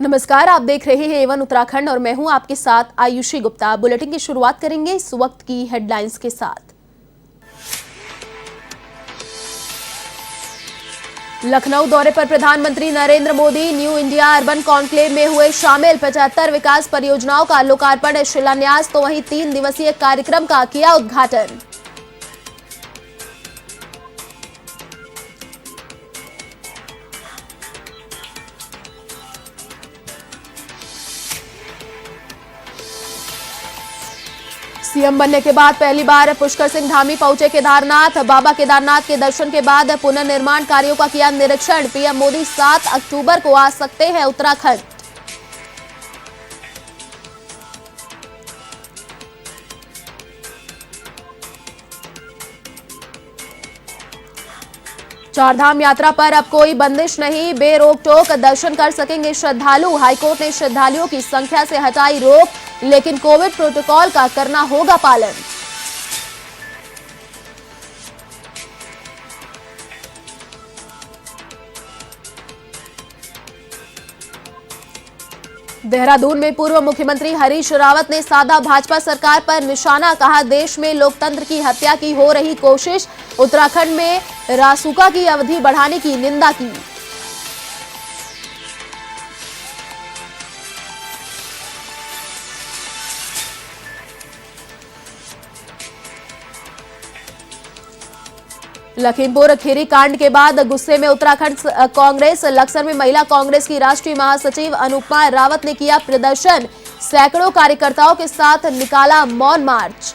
नमस्कार, आप देख रहे हैं एवन उत्तराखंड और मैं हूं आपके साथ आयुषी गुप्ता। बुलेटिन की शुरुआत करेंगे इस वक्त की हेडलाइंस के साथ। लखनऊ दौरे पर प्रधानमंत्री Narendra Modi new India urban conclave में हुए शामिल। 75 विकास परियोजनाओं का लोकार्पण शिलान्यास तो वहीं 3 दिवसीय कार्यक्रम का किया उद्घाटन। सीएम बनने के बाद पहली बार पुष्कर सिंह धामी पहुंचे केदारनाथ। बाबा केदारनाथ के दर्शन के बाद पुनर्निर्माण कार्यों का किया निरीक्षण। पीएम मोदी 7 अक्टूबर को आ सकते हैं उत्तराखंड। चारधाम यात्रा पर अब कोई बंदिश नहीं, बेरोक टोक दर्शन कर सकेंगे श्रद्धालु। हाईकोर्ट ने श्रद्धालुओं की संख्या से हटाई रोक, लेकिन कोविड प्रोटोकॉल का करना होगा पालन। देहरादून में पूर्व मुख्यमंत्री हरीश रावत ने साधा भाजपा सरकार पर निशाना। कहा, देश में लोकतंत्र की हत्या की हो रही कोशिश। उत्तराखंड में रासुका की अवधि बढ़ाने की निंदा की। लखीमपुर खीरी कांड के बाद गुस्से में उत्तराखंड कांग्रेस। लक्सर में महिला कांग्रेस की राष्ट्रीय महासचिव अनुपमा रावत ने किया प्रदर्शन। सैकड़ों कार्यकर्ताओं के साथ निकाला मौन मार्च।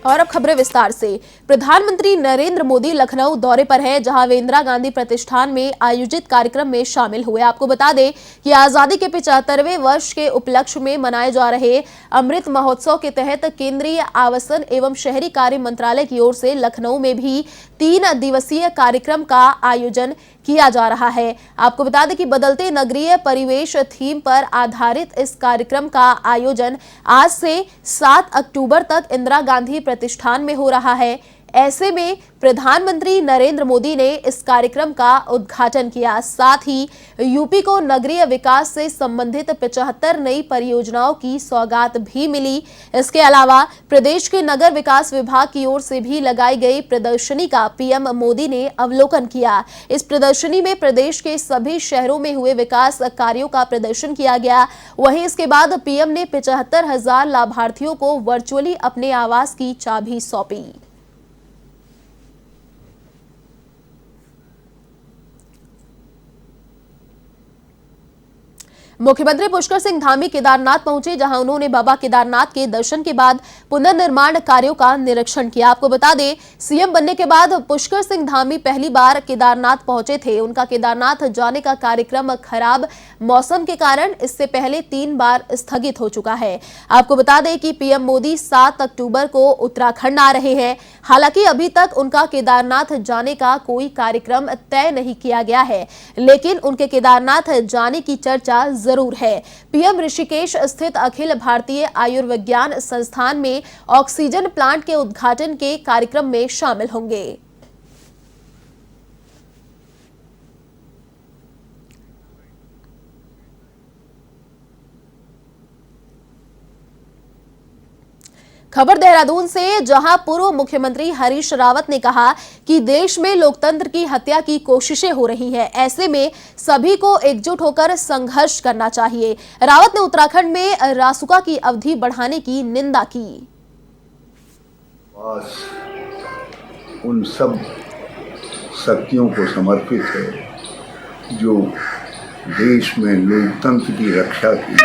और अब खबरें विस्तार से। प्रधानमंत्री नरेंद्र मोदी लखनऊ दौरे पर हैं, जहां वे इंदिरा गांधी प्रतिष्ठान में आयोजित कार्यक्रम में शामिल हुए। आपको बता दें कि आजादी के 75वें वर्ष के उपलक्ष्य में मनाए जा रहे अमृत महोत्सव के तहत केंद्रीय आवासन एवं शहरी कार्य मंत्रालय की ओर से लखनऊ में भी 3 दिवसीय कार्यक्रम का आयोजन किया जा रहा है। आपको बता दें कि बदलते नगरीय परिवेश थीम पर आधारित इस कार्यक्रम का आयोजन आज से 7 अक्टूबर तक इंदिरा गांधी प्रतिष्ठान में हो रहा है। ऐसे में प्रधानमंत्री नरेंद्र मोदी ने इस कार्यक्रम का उद्घाटन किया। साथ ही यूपी को नगरीय विकास से संबंधित 75 नई परियोजनाओं की सौगात भी मिली। इसके अलावा प्रदेश के नगर विकास विभाग की ओर से भी लगाई गई प्रदर्शनी का पीएम मोदी ने अवलोकन किया। इस प्रदर्शनी में प्रदेश के सभी शहरों में हुए विकास कार्यों का प्रदर्शन किया गया। वहीं इसके बाद पीएम ने 75,000 लाभार्थियों को वर्चुअली अपने आवास की चाबी सौंपी। मुख्यमंत्री पुष्कर सिंह धामी केदारनाथ पहुंचे, जहां उन्होंने बाबा केदारनाथ के दर्शन के बाद पुनर्निर्माण कार्यों का निरीक्षण किया। आपको बता दें, सीएम बनने के बाद पुष्कर सिंह धामी पहली बार केदारनाथ पहुंचे थे। उनका केदारनाथ जाने का कार्यक्रम खराब मौसम के कारण इससे पहले 3 बार स्थगित हो चुका है। आपको बता दें कि पीएम मोदी 7 अक्टूबर को उत्तराखंड आ रहे हैं। हालांकि अभी तक उनका केदारनाथ जाने का कोई कार्यक्रम तय नहीं किया गया है, लेकिन उनके केदारनाथ जाने की चर्चा जरूर है। पीएम ऋषिकेश स्थित अखिल भारतीय आयुर्विज्ञान संस्थान में ऑक्सीजन प्लांट के उद्घाटन के कार्यक्रम में शामिल होंगे। खबर देहरादून से, जहां पूर्व मुख्यमंत्री हरीश रावत ने कहा कि देश में लोकतंत्र की हत्या की कोशिशें हो रही हैं। ऐसे में सभी को एकजुट होकर संघर्ष करना चाहिए। रावत ने उत्तराखंड में रासुका की अवधि बढ़ाने की निंदा की। उन सब शक्तियों को समर्पित है जो देश में लोकतंत्र की रक्षा की,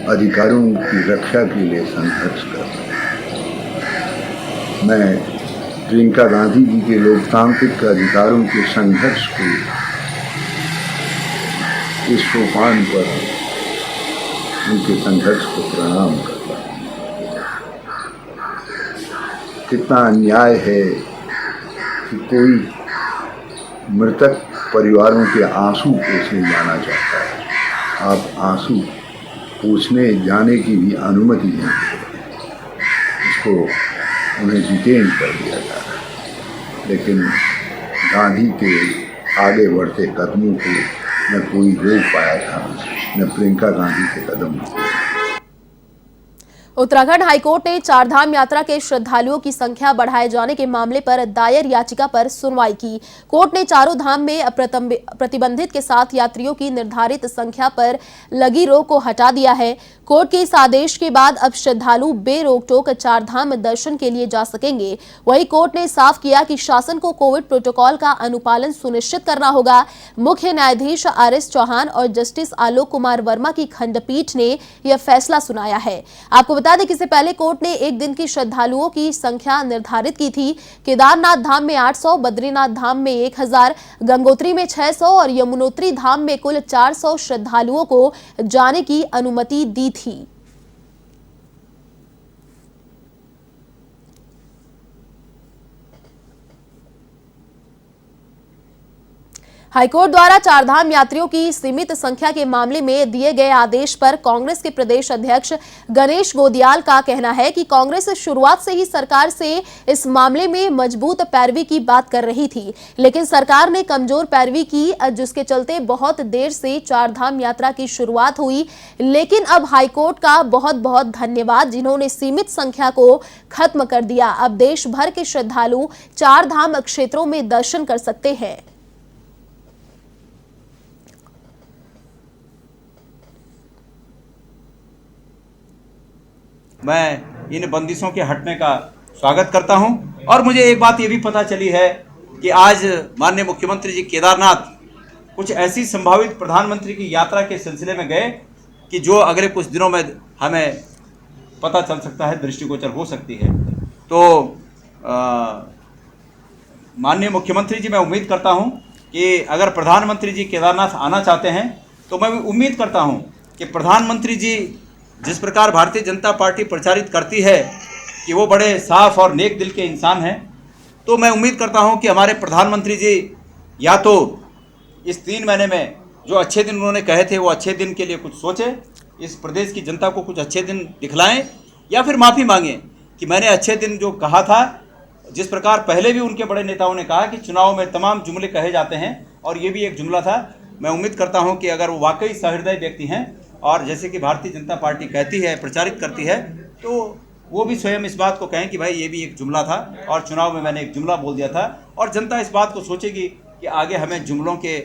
अधिकारों की रक्षा के लिए संघर्ष कर रहे हैं। मैं प्रियंका गांधी जी के लोकतांत्रिक अधिकारों के संघर्ष को इस सोपान पर उनके संघर्ष को प्रणाम करता हूँ। कितना अन्याय है कि कोई मृतक परिवारों के आंसू पोंछे जाना चाहता है। आप आंसू पोंछने जाने की भी अनुमति नहीं, इसको उन्हें डिटेन कर दिया जा रहा है। लेकिन गांधी के आगे बढ़ते कदमों को न कोई रोक पाया था, न प्रियंका गांधी के कदम रोके। उत्तराखंड हाईकोर्ट ने चारधाम यात्रा के श्रद्धालुओं की संख्या बढ़ाए जाने के मामले पर दायर याचिका पर सुनवाई की। कोर्ट ने चारों धाम में प्रतिबंधित के साथ यात्रियों की निर्धारित संख्या पर लगी रोक को हटा दिया है। कोर्ट के इस आदेश के बाद अब श्रद्धालु बेरोक-टोक चारधाम दर्शन के लिए जा सकेंगे। वहीं कोर्ट ने साफ किया कि शासन को कोविड प्रोटोकॉल का अनुपालन सुनिश्चित करना होगा। मुख्य न्यायाधीश RS चौहान और जस्टिस आलोक कुमार वर्मा की खंडपीठ ने यह फैसला सुनाया है। आपको बता दें कि इससे पहले कोर्ट ने एक दिन की श्रद्धालुओं की संख्या निर्धारित की थी। केदारनाथ धाम में 800, बद्रीनाथ धाम में 1000, गंगोत्री में 600 और यमुनोत्री धाम में कुल 400 श्रद्धालुओं को जाने की अनुमति दी थी। हाईकोर्ट द्वारा चारधाम यात्रियों की सीमित संख्या के मामले में दिए गए आदेश पर कांग्रेस के प्रदेश अध्यक्ष गणेश गोदियाल का कहना है कि कांग्रेस शुरुआत से ही सरकार से इस मामले में मजबूत पैरवी की बात कर रही थी, लेकिन सरकार ने कमजोर पैरवी की, जिसके चलते बहुत देर से चारधाम यात्रा की शुरुआत हुई। लेकिन अब हाईकोर्ट का बहुत बहुत धन्यवाद, जिन्होंने सीमित संख्या को खत्म कर दिया। अब देश भर के श्रद्धालु चारधाम क्षेत्रों में दर्शन कर सकते हैं। मैं इन बंदिशों के हटने का स्वागत करता हूं और मुझे एक बात ये भी पता चली है कि आज माननीय मुख्यमंत्री जी केदारनाथ कुछ ऐसी संभावित प्रधानमंत्री की यात्रा के सिलसिले में गए कि जो अगले कुछ दिनों में हमें पता चल सकता है, दृष्टिगोचर हो सकती है। तो माननीय मुख्यमंत्री जी, मैं उम्मीद करता हूं कि अगर प्रधानमंत्री जी केदारनाथ आना चाहते हैं तो मैं उम्मीद करता हूं कि प्रधानमंत्री जी जिस प्रकार भारतीय जनता पार्टी प्रचारित करती है कि वो बड़े साफ और नेक दिल के इंसान हैं, तो मैं उम्मीद करता हूं कि हमारे प्रधानमंत्री जी या तो इस 3 महीने में जो अच्छे दिन उन्होंने कहे थे वो अच्छे दिन के लिए कुछ सोचें, इस प्रदेश की जनता को कुछ अच्छे दिन दिखलाएं, या फिर माफ़ी मांगें कि मैंने अच्छे दिन जो कहा था, जिस प्रकार पहले भी उनके बड़े नेताओं ने कहा कि चुनाव में तमाम जुमले कहे जाते हैं और ये भी एक जुमला था। मैं उम्मीद करता हूँ कि अगर वो वाकई सहृदय व्यक्ति हैं और जैसे कि भारतीय जनता पार्टी कहती है, प्रचारित करती है, तो वो भी स्वयं इस बात को कहें कि भाई ये भी एक जुमला था और चुनाव में मैंने एक जुमला बोल दिया था, और जनता इस बात को सोचेगी कि आगे हमें जुमलों के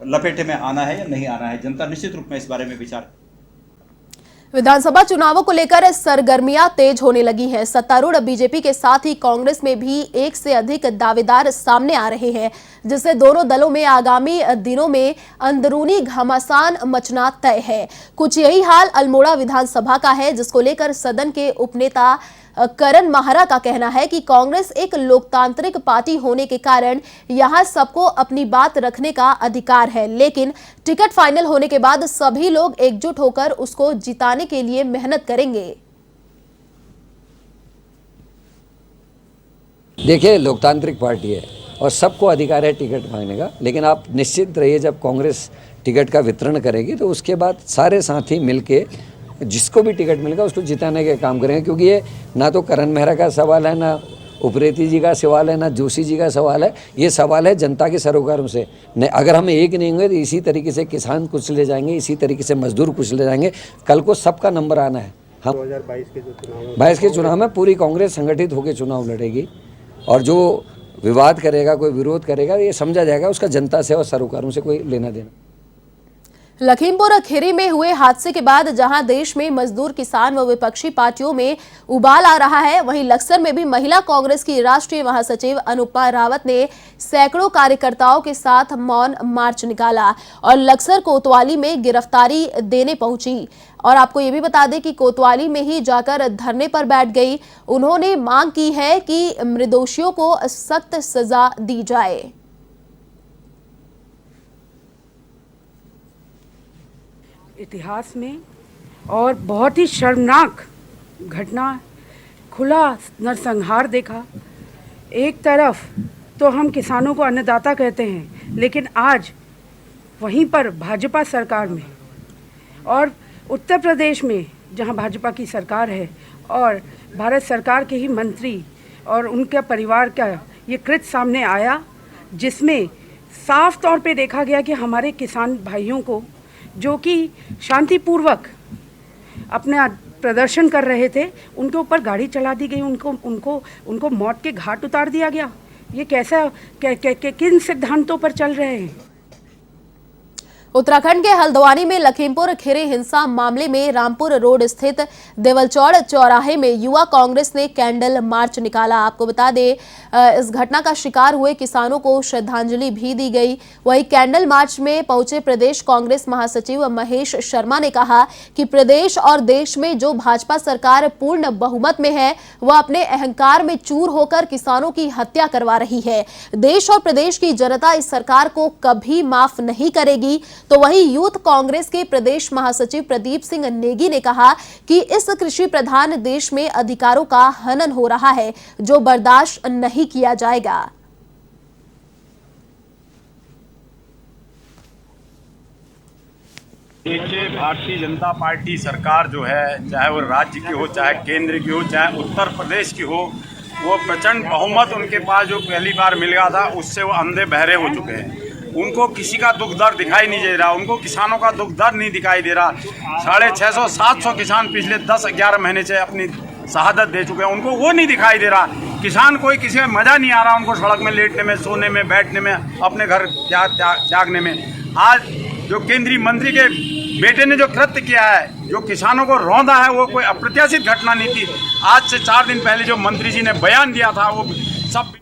लपेटे में आना है या नहीं आना है। जनता निश्चित रूप में इस बारे में विचार। विधानसभा चुनावों को लेकर सरगर्मियां तेज होने लगी हैं। सत्तारूढ़ बीजेपी के साथ ही कांग्रेस में भी एक से अधिक दावेदार सामने आ रहे हैं, जिससे दोनों दलों में आगामी दिनों में अंदरूनी घमासान मचना तय है। कुछ यही हाल अल्मोड़ा विधानसभा का है, जिसको लेकर सदन के उपनेता करण माहरा का कहना है कि कांग्रेस एक लोकतांत्रिक पार्टी होने के कारण यहां सबको अपनी बात रखने का अधिकार है, लेकिन टिकट फाइनल होने के बाद सभी लोग एकजुट होकर उसको जिताने के लिए मेहनत करेंगे। देखिए, लोकतांत्रिक पार्टी है और सबको अधिकार है टिकट मांगने का, लेकिन आप निश्चित रहिए जब कांग्रेस टिकट का वितरण करेगी तो उसके बाद सारे साथी मिलके जिसको भी टिकट मिलेगा उसको जिताने के काम करेंगे, क्योंकि ये ना तो करण मेहरा का सवाल है, ना उप्रेती जी का सवाल है, ना जोशी जी का सवाल है। ये सवाल है जनता के सरोकारों से। नहीं, अगर हम एक नहीं होंगे तो इसी तरीके से किसान कुचले जाएंगे, इसी तरीके से मजदूर कुचले जाएंगे। कल को सबका नंबर आना है। हम 2022 के चुनाव में पूरी कांग्रेस संगठित होकर चुनाव लड़ेगी और जो विवाद करेगा, कोई विरोध करेगा, ये समझा जाएगा उसका जनता से और सरोकारों से कोई लेना देना। लखीमपुर खीरी में हुए हादसे के बाद जहां देश में मजदूर, किसान व विपक्षी पार्टियों में उबाल आ रहा है, वहीं लक्सर में भी महिला कांग्रेस की राष्ट्रीय महासचिव अनुपमा रावत ने सैकड़ों कार्यकर्ताओं के साथ मौन मार्च निकाला और लक्सर कोतवाली में गिरफ्तारी देने पहुंची। और आपको ये भी बता दें कि कोतवाली में ही जाकर धरने पर बैठ गई। उन्होंने मांग की है कि निर्दोषियों को सख्त सजा दी जाए। इतिहास में और बहुत ही शर्मनाक घटना, खुला नरसंहार देखा। एक तरफ तो हम किसानों को अन्नदाता कहते हैं, लेकिन आज वहीं पर भाजपा सरकार में और उत्तर प्रदेश में जहां भाजपा की सरकार है और भारत सरकार के ही मंत्री और उनके परिवार का ये कृत्य सामने आया, जिसमें साफ तौर पे देखा गया कि हमारे किसान भाइयों को जो कि शांतिपूर्वक अपना प्रदर्शन कर रहे थे, उनके ऊपर गाड़ी चला दी गई, उनको मौत के घाट उतार दिया गया। ये कैसा किन सिद्धांतों पर चल रहे हैं? उत्तराखंड के हल्द्वानी में लखीमपुर खीरी हिंसा मामले में रामपुर रोड स्थित देवलचौड़ चौराहे में युवा कांग्रेस ने कैंडल मार्च निकाला। आपको बता दें, इस घटना का शिकार हुए किसानों को श्रद्धांजलि भी दी गई। वहीं कैंडल मार्च में पहुंचे प्रदेश कांग्रेस महासचिव महेश शर्मा ने कहा कि प्रदेश और देश में जो भाजपा सरकार पूर्ण बहुमत में है, वह अपने अहंकार में चूर होकर किसानों की हत्या करवा रही है। देश और प्रदेश की जनता इस सरकार को कभी माफ नहीं करेगी। तो वहीं यूथ कांग्रेस के प्रदेश महासचिव प्रदीप सिंह नेगी ने कहा कि इस कृषि प्रधान देश में अधिकारों का हनन हो रहा है, जो बर्दाश्त नहीं किया जाएगा। देखिए, भारतीय जनता पार्टी सरकार जो है, चाहे वो राज्य की हो, चाहे केंद्र की हो, चाहे उत्तर प्रदेश की हो, वो प्रचंड बहुमत उनके पास जो पहली बार मिल गया था, उससे वो अंधे बहरे हो चुके हैं। उनको किसी का दुख दर्द दिखाई नहीं दे रहा, उनको किसानों का दुख दर्द नहीं दिखाई दे रहा। 650-700 किसान पिछले 10-11 महीने से अपनी शहादत दे चुके हैं, उनको वो नहीं दिखाई दे रहा। किसान कोई किसी में मज़ा नहीं आ रहा उनको सड़क में लेटने में, सोने में, बैठने में, अपने घर त्यागने में। आज जो केंद्रीय मंत्री के बेटे ने जो कृत्य किया है, जो किसानों को रौंदा है, वो कोई अप्रत्याशित घटना नहीं थी। आज से 4 दिन पहले जो मंत्री जी ने बयान दिया था, वो सब।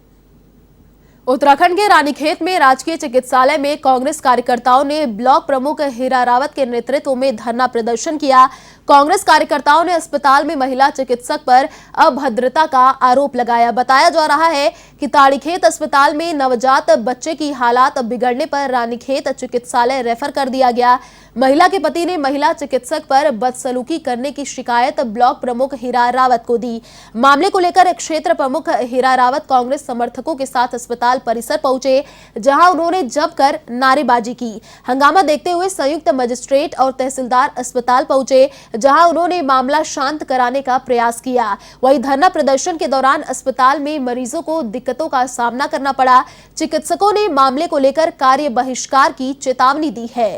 उत्तराखंड के रानीखेत में राजकीय चिकित्सालय में कांग्रेस कार्यकर्ताओं ने ब्लॉक प्रमुख हीरा रावत के नेतृत्व में धरना प्रदर्शन किया। कांग्रेस कार्यकर्ताओं ने अस्पताल में महिला चिकित्सक पर अभद्रता का आरोप लगाया। बताया जा रहा है कि ताड़ीखेत अस्पताल में नवजात बच्चे की हालात बिगड़ने पर रानीखेत चिकित्सालय रेफर कर दिया गया। महिला के पति ने महिला चिकित्सक पर बदसलूकी करने की शिकायत ब्लॉक प्रमुख हीरा रावत को दी। मामले को लेकर क्षेत्र प्रमुख हीरा रावत कांग्रेस समर्थकों के साथ अस्पताल परिसर पहुंचे, जहां उन्होंने जमकर नारेबाजी की। हंगामा देखते हुए संयुक्त मजिस्ट्रेट और तहसीलदार अस्पताल पहुंचे, जहां उन्होंने मामला शांत कराने का प्रयास किया। वहीं धरना प्रदर्शन के दौरान अस्पताल में मरीजों को दिक्कतों का सामना करना पड़ा। चिकित्सकों ने मामले को लेकर कार्य बहिष्कार की चेतावनी दी है।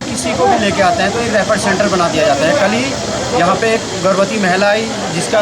किसी को भी लेके आते हैं तो एक रेफर सेंटर बना दिया जाता है। कल ही यहाँ पे एक गर्भवती महिला आई, जिसका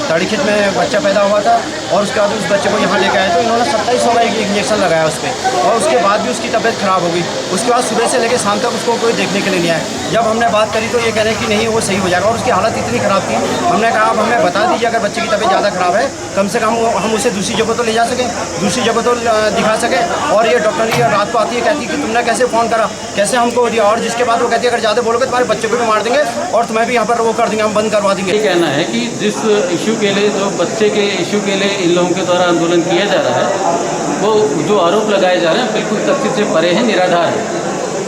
ताड़ीखेत में बच्चा पैदा हुआ था, और उसके बाद उस बच्चे को यहाँ लेके आए तो इन्होंने 2700 का एक इंजेक्शन लगाया उस पर, और उसके बाद भी उसकी तबीयत खराब हो गई। उसके बाद सुबह से लेकर शाम तक उसको कोई देखने के लिए नहीं आया। जब हमने बात करी तो ये कह रहे हैं कि नहीं, वो सही हो जाएगा, और उसकी हालत इतनी ख़राब थी। हमने कहा आप हमें बता दीजिए, अगर बच्चे की तबीयत ज़्यादा ख़राब है, कम से कम हम उसे दूसरी जगह तो ले जा सकें, दूसरी जगह तो दिखा सकें। और ये डॉक्टर ये रात को आती है, कहती है कि तुमने कैसे फ़ोन करा, कैसे हमको दिया, और जिसके बाद वो कहती है अगर ज़्यादा बोलोगे तुम्हारे बच्चे को भी मार देंगे और तुम्हें भी यहाँ पर वो कर देंगे, हम बंद करवा देंगे। ये कहना है कि जिस इशू के लिए, जो बच्चे के इशू के लिए इन लोगों के द्वारा आंदोलन किया जा रहा है, वो जो आरोप लगाए जा रहे हैं बिल्कुल तथ्य से परे हैं, निराधार है।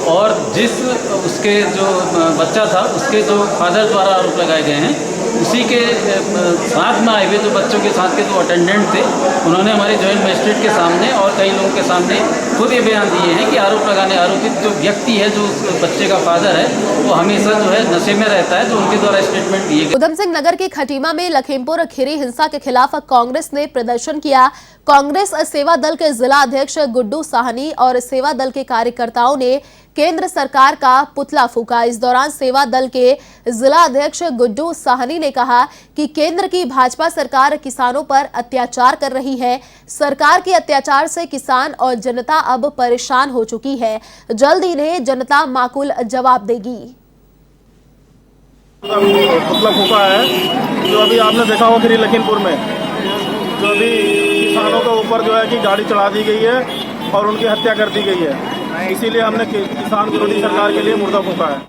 और जिस उसके जो बच्चा था, उसके जो फादर द्वारा आरोप लगाए गए हैं, उसी के साथ में आए हुए जो बच्चों के साथ के जो अटेंडेंट थे, उन्होंने हमारे जॉइंट मजिस्ट्रेट के सामने और कई लोगों के सामने खुद ये बयान दिए हैं कि आरोप लगाने आरोपित जो व्यक्ति है, जो उस बच्चे का फादर है, वो हमेशा जो है नशे में रहता है, जो उनके द्वारा स्टेटमेंट दिए गए। उधम सिंह नगर के खटीमा में लखीमपुर खीरी हिंसा के खिलाफ कांग्रेस ने प्रदर्शन किया। कांग्रेस सेवा दल के जिला अध्यक्ष गुड्डू साहनी और सेवा दल के कार्यकर्ताओं ने केंद्र सरकार का पुतला फूंका। इस दौरान सेवा दल के जिला अध्यक्ष गुड्डू साहनी ने कहा कि केंद्र की भाजपा सरकार किसानों पर अत्याचार कर रही है। सरकार के अत्याचार से किसान और जनता अब परेशान हो चुकी है। जल्द इन्हें जनता माकूल जवाब देगी। पुतला फूंका है जो अभी आपने देखा होगा खीरी लखीमपुर में, जो अभी किसानों के ऊपर जो है कि गाड़ी चढ़ा दी गई है और उनकी हत्या कर दी गई है। इसीलिए हमने किसान विरोधी सरकार के लिए मुर्दा फूंका है।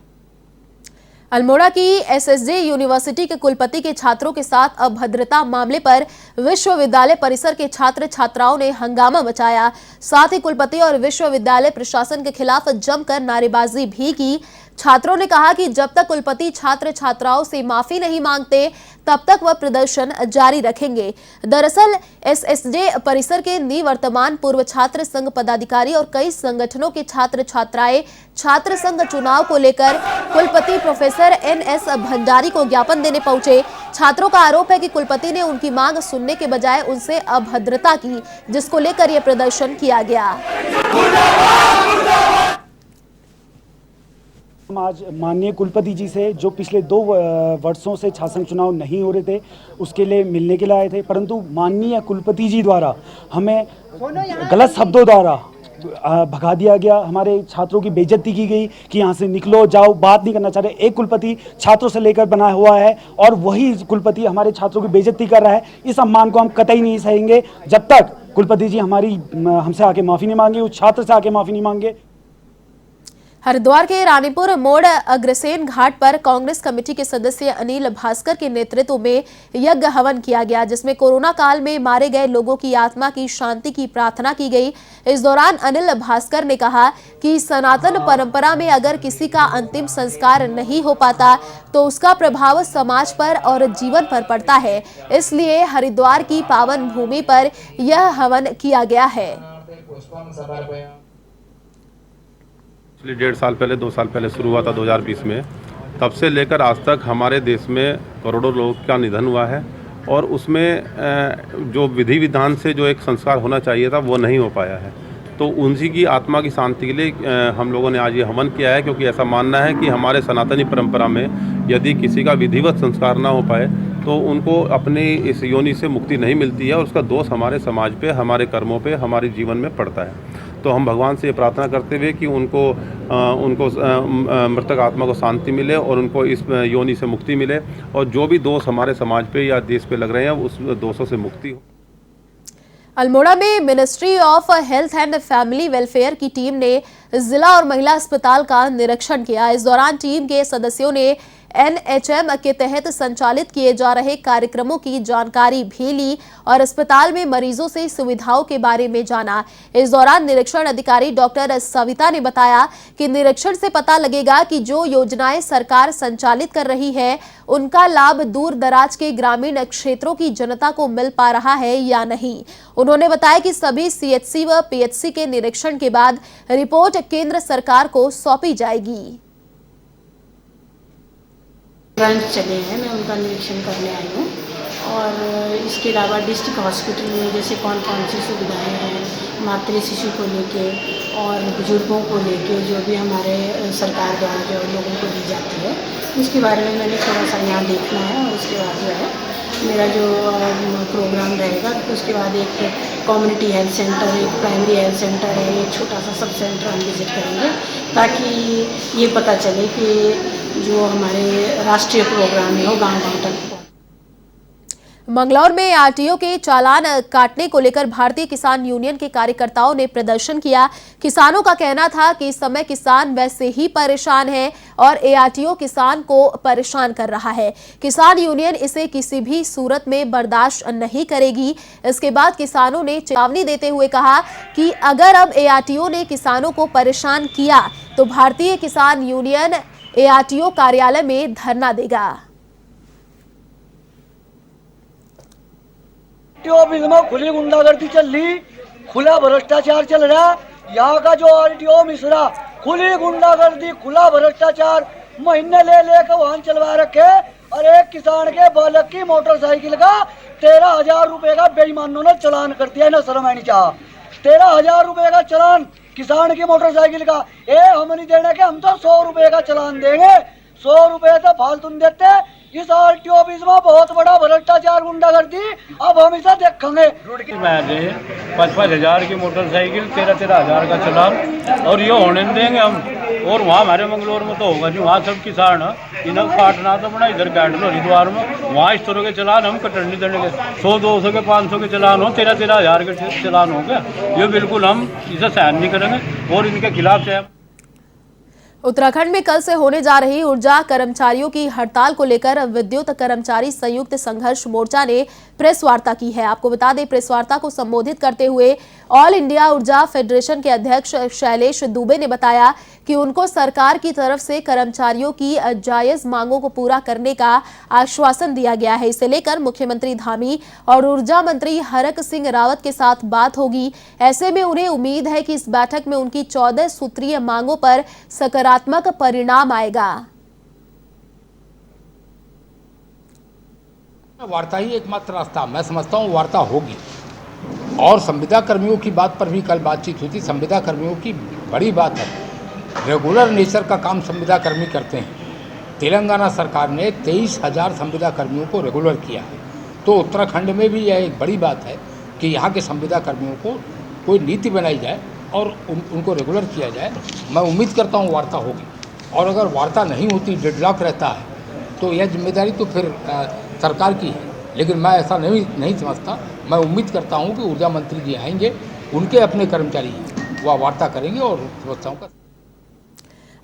अल्मोड़ा की एसएसजे यूनिवर्सिटी के कुलपति के छात्रों के साथ अभद्रता मामले पर विश्वविद्यालय परिसर के छात्र छात्राओं ने हंगामा मचाया। साथ ही कुलपति और विश्वविद्यालय प्रशासन के खिलाफ जमकर नारेबाजी भी की। छात्रों ने कहा कि जब तक कुलपति छात्र छात्राओं से माफी नहीं मांगते तब तक वह प्रदर्शन जारी रखेंगे। दरअसल एसएसजे परिसर के निवर्तमान पूर्व छात्र संघ पदाधिकारी और कई संगठनों के छात्र छात्राएं छात्र संघ चुनाव को लेकर कुलपति प्रोफेसर एनएस भंडारी को ज्ञापन देने पहुंचे। छात्रों का आरोप है कि कुलपति ने उनकी मांग सुनने के बजाय उनसे अभद्रता की, जिसको लेकर यह प्रदर्शन किया गया। हम आज माननीय कुलपति जी से, जो पिछले 2 वर्षों से छात्र चुनाव नहीं हो रहे थे, उसके लिए मिलने के लिए आए थे, परंतु माननीय कुलपति जी द्वारा हमें गलत शब्दों द्वारा भगा दिया गया। हमारे छात्रों की बेइज्जती की गई कि यहाँ से निकलो, जाओ, बात नहीं करना चाह रहे। एक कुलपति छात्रों से लेकर बना हुआ है और वही कुलपति हमारे छात्रों की बेइज्जती कर रहा है। इस सम्मान को हम कतई नहीं सहेंगे जब तक कुलपति जी हमसे आके माफ़ी नहीं मांगे, उस छात्र से आके माफ़ी नहीं मांगे। हरिद्वार के रानीपुर मोड़ अग्रसेन घाट पर कांग्रेस कमेटी के सदस्य अनिल भास्कर के नेतृत्व में यज्ञ हवन किया गया, जिसमें कोरोना काल में मारे गए लोगों की आत्मा की शांति की प्रार्थना की गई। इस दौरान अनिल भास्कर ने कहा कि सनातन परंपरा में अगर किसी का अंतिम संस्कार नहीं हो पाता तो उसका प्रभाव समाज पर और जीवन पर पड़ता है, इसलिए हरिद्वार की पावन भूमि पर यह हवन किया गया है। 1.5 साल पहले 2 साल पहले शुरू हुआ था 2020 में, तब से लेकर आज तक हमारे देश में करोड़ों लोगों का निधन हुआ है और उसमें जो विधि विधान से जो एक संस्कार होना चाहिए था वो नहीं हो पाया है। तो उनकी की आत्मा की शांति के लिए हम लोगों ने आज ये हवन किया है, क्योंकि ऐसा मानना है कि हमारे सनातनी परंपरा में यदि किसी का विधिवत संस्कार ना हो पाए तो उनको अपनी इस योनि से मुक्ति नहीं मिलती है और उसका दोष हमारे समाज पे, हमारे कर्मों पे, हमारे जीवन में पड़ता है। तो हम भगवान से ये प्रार्थना करते हुए कि उनको मृतक आत्मा को शांति मिले और उनको इस योनि से मुक्ति मिले और जो भी दोष हमारे समाज पे या देश पे लग रहे हैं उस दोषों से मुक्ति हो। अल्मोड़ा में ministry of health and family welfare की टीम ने जिला और महिला अस्पताल का निरीक्षण किया। इस दौरान टीम के सदस्यों ने एनएचएम के तहत संचालित किए जा रहे कार्यक्रमों की जानकारी भी ली और अस्पताल में मरीजों से सुविधाओं के बारे में जाना। इस दौरान निरीक्षण अधिकारी डॉक्टर सविता ने बताया कि निरीक्षण से पता लगेगा कि जो योजनाएं सरकार संचालित कर रही है उनका लाभ दूर दराज के ग्रामीण क्षेत्रों की जनता को मिल पा रहा है या नहीं। उन्होंने बताया कि सभी सीएचसी व पीएचसी के निरीक्षण के बाद रिपोर्ट केंद्र सरकार को सौंपी जाएगी। ब्रांच चले हैं, मैं उनका निरीक्षण करने आई हूँ और इसके अलावा डिस्ट्रिक्ट हॉस्पिटल में जैसे कौन कौन सी सुविधाएं हैं मातृ शिशु को लेके और बुजुर्गों को लेके जो भी हमारे सरकार द्वारा जो लोगों को दी जाती है उसके बारे में मैंने थोड़ा सा यहाँ देखना है और उसके बाद जो है मेरा जो प्रोग्राम रहेगा उसके बाद एक कम्युनिटी हेल्थ सेंटर, एक प्राइमरी हेल्थ सेंटर है, एक छोटा सा सब सेंटर हम विजिट करेंगे ताकि ये पता चले कि जो हमारे राष्ट्रीय प्रोग्राम है वो गाँव-गाँव तक। मंगलौर में आरटीओ के चालान काटने को लेकर भारतीय किसान यूनियन के कार्यकर्ताओं ने प्रदर्शन किया। किसानों का कहना था कि इस समय किसान वैसे ही परेशान है और एआरटीओ किसान को परेशान कर रहा है। किसान यूनियन इसे किसी भी सूरत में बर्दाश्त नहीं करेगी। इसके बाद किसानों ने चेतावनी देते हुए कहा कि अगर अब एआरटीओ ने किसानों को परेशान किया तो भारतीय किसान यूनियन एआरटीओ कार्यालय में धरना देगा। ऑफिस में खुली गुंडागर्दी चल रही, खुला भ्रष्टाचार चल रहा। यहाँ का जो आरटीओ मिश्रा खुली गुंडागर्दी, खुला भ्रष्टाचार महीने ले कर वाहन चलवा रखे और एक किसान के बालक की मोटरसाइकिल का 13,000 रुपए का बेईमानों ने चालान कर दिया। ना शर्म आनी चाह, 13,000 रुपए का चालान किसान की मोटरसाइकिल का। हम नहीं देने के, हम तो 100 रुपए का चालान देंगे। 100 रुपए तो फालतू देते। इस आरटीओ ऑफिस में बहुत बड़ा भ्रष्टाचार गुंडागर्दी अब हम इसे देखेंगे। मैंने 5,000 की मोटरसाइकिल 13,000 का चालान और ये होने देंगे हम। और वहाँ हमारे मंगलौर में तो होगा नहीं, वहाँ सब किसान इन्हें काटना तो बड़ा इधर काट लो हरिद्वार में, वहाँ इस तरह के चालान हम कटन नहीं देने के। 100, 200 के 500 के चालान हो, 13,000 के चालान हो गया, ये बिल्कुल हम इसे सहन नहीं करेंगे और इनके खिलाफ से। उत्तराखंड में कल से होने जा रही ऊर्जा कर्मचारियों की हड़ताल को लेकर विद्युत कर्मचारी संयुक्त संघर्ष मोर्चा ने प्रेस वार्ता की है। आपको बता दें, प्रेस वार्ता को संबोधित करते हुए ऑल इंडिया ऊर्जा फेडरेशन के अध्यक्ष शैलेश दुबे ने बताया कि उनको सरकार की तरफ से कर्मचारियों की जायज मांगों को पूरा करने का आश्वासन दिया गया है। इसे लेकर मुख्यमंत्री धामी और ऊर्जा मंत्री हरक सिंह रावत के साथ बात होगी। ऐसे में उन्हें उम्मीद है कि इस बैठक में उनकी 14 सूत्रीय मांगों पर सकारात्मक परिणाम आएगा। वार्ता ही एकमात्र रास्ता, मैं समझता हूँ वार्ता होगी। और संविदा कर्मियों की बात पर भी कल बातचीत हुई थी। संविदा कर्मियों की बड़ी बात है, रेगुलर नेचर का काम संविदा कर्मी करते हैं। तेलंगाना सरकार ने 23,000 संविदा कर्मियों को रेगुलर किया है, तो उत्तराखंड में भी यह एक बड़ी बात है कि यहाँ के संविदा कर्मियों को कोई नीति बनाई जाए और उनको रेगुलर किया जाए। मैं उम्मीद करता हूँ वार्ता होगी, और अगर वार्ता नहीं होती, डेडलॉक रहता है, तो यह जिम्मेदारी तो फिर सरकार की है। लेकिन मैं ऐसा नहीं समझता। मैं उम्मीद करता हूं कि ऊर्जा मंत्री जी आएंगे, उनके अपने कर्मचारी वह वार्ता करेंगे और समस्याओं का।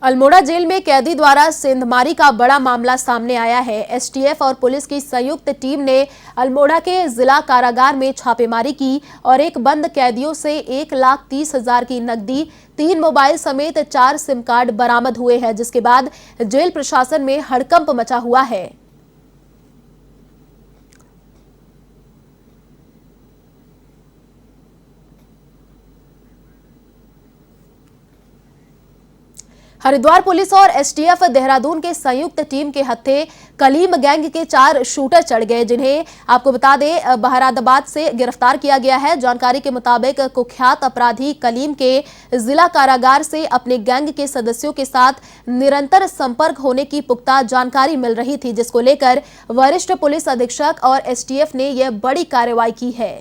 अल्मोड़ा जेल में कैदी द्वारा सेंधमारी का बड़ा मामला सामने आया है। एसटीएफ और पुलिस की संयुक्त टीम ने अल्मोड़ा के जिला कारागार में छापेमारी की और एक बंद कैदियों से 1,30,000 की नकदी, 3 मोबाइल समेत 4 सिम कार्ड बरामद हुए हैं, जिसके बाद जेल प्रशासन में हड़कंप मचा हुआ है। हरिद्वार पुलिस और एसटीएफ देहरादून के संयुक्त टीम के हत्थे कलीम गैंग के 4 शूटर चढ़ गए, जिन्हें आपको बता दें बहारादाबाद से गिरफ्तार किया गया है। जानकारी के मुताबिक कुख्यात अपराधी कलीम के जिला कारागार से अपने गैंग के सदस्यों के साथ निरंतर संपर्क होने की पुख्ता जानकारी मिल रही थी, जिसको लेकर वरिष्ठ पुलिस अधीक्षक और एसटीएफ ने यह बड़ी कार्रवाई की है।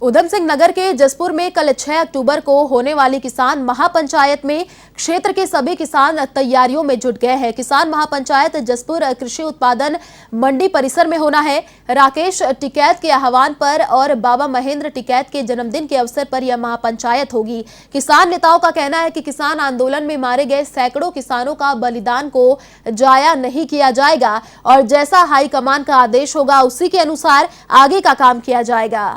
उधम सिंह नगर के जसपुर में कल 6 अक्टूबर को होने वाली किसान महापंचायत में क्षेत्र के सभी किसान तैयारियों में जुट गए हैं। किसान महापंचायत जसपुर कृषि उत्पादन मंडी परिसर में होना है। राकेश टिकैत के आह्वान पर और बाबा महेंद्र टिकैत के जन्मदिन के अवसर पर यह महापंचायत होगी। किसान नेताओं का कहना है कि किसान आंदोलन में मारे गए सैकड़ों किसानों का बलिदान को जाया नहीं किया जाएगा और जैसा हाईकमान का आदेश होगा उसी के अनुसार आगे का काम किया जाएगा।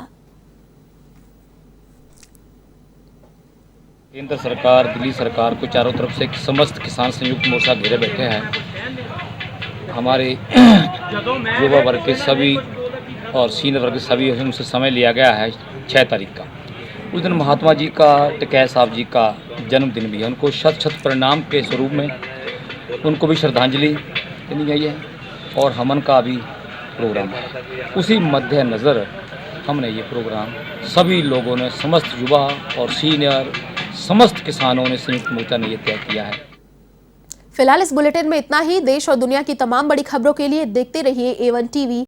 केंद्र सरकार, दिल्ली सरकार को चारों तरफ से समस्त किसान संयुक्त मोर्चा घेरे बैठे हैं। हमारे युवा वर्ग के सभी और सीनियर वर्ग के सभी उनसे समय लिया गया है 6 तारीख का। उस दिन महात्मा जी का, टिकैत साहब जी का जन्मदिन भी है। उनको शत प्रणाम के स्वरूप में उनको भी श्रद्धांजलि देनी गई है और हमन का भी प्रोग्राम है। उसी मद्देनज़र हमने ये प्रोग्राम सभी लोगों ने, समस्त युवा और सीनियर समस्त किसानों ने, संयुक्त मोर्चा ने यह तय किया है। फिलहाल इस बुलेटिन में इतना ही। देश और दुनिया की तमाम बड़ी खबरों के लिए देखते रहिए A1 TV।